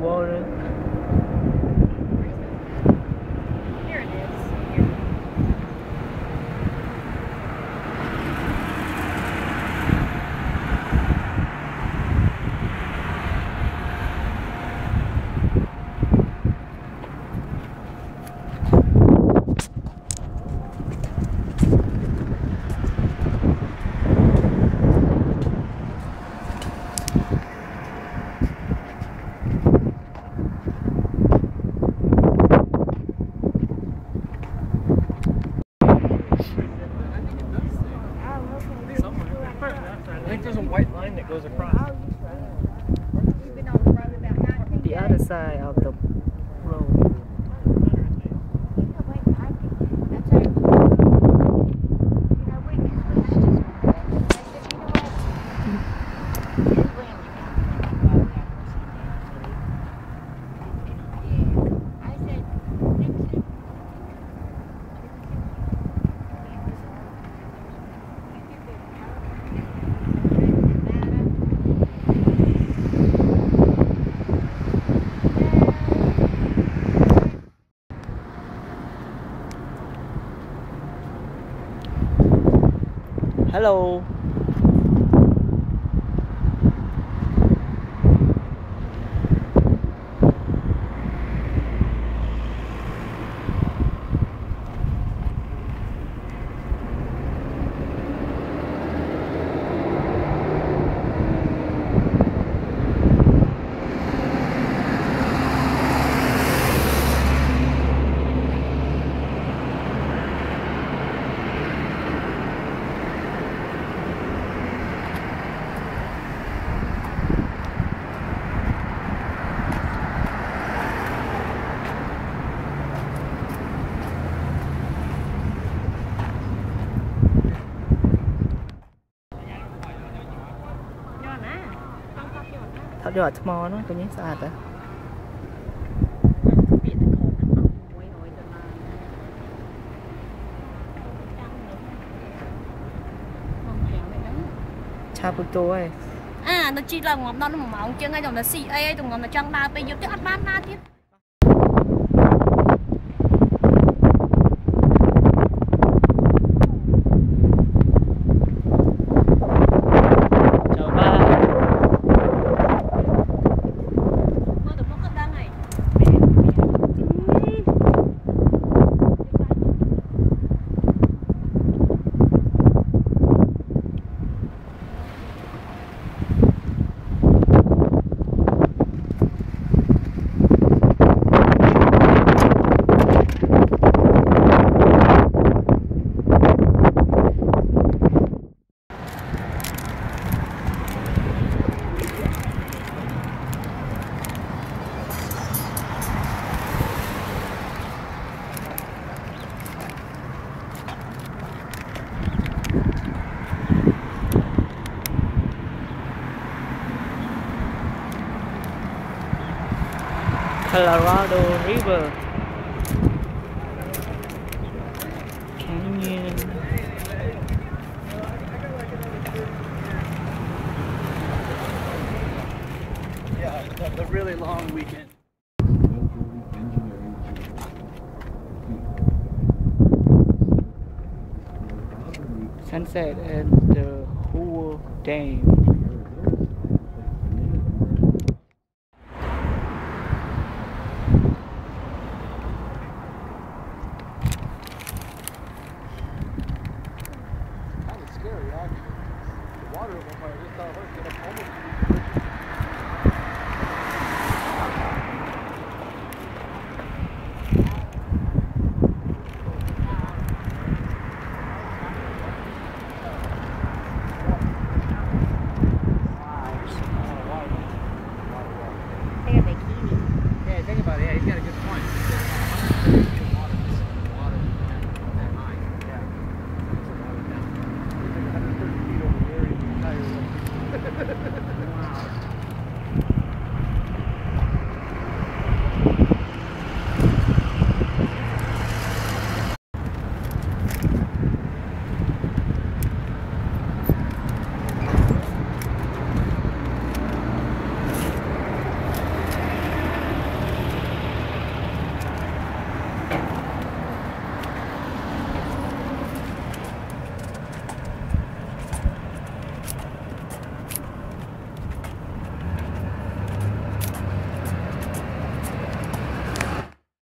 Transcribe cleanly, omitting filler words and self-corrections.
water. Here it is. I think there's a white line that goes across. The other side of the road. Hello. Tháo rửa mò nó có những sạch à. Cha bự tối. À, nó chỉ là ngọn đó nó mỏng chân ngay trong nó xì ấy, trong ngọn nó trăng ba bây giờ tiếp ăn bán na tiếp. Colorado River Canyon. Yeah, the really long weekend. Sunset at the Hoover Dam. Scary, actually. The water was I just thought I was going to almost. Take a bikini. Yeah, think about it. Yeah, he's got a good point.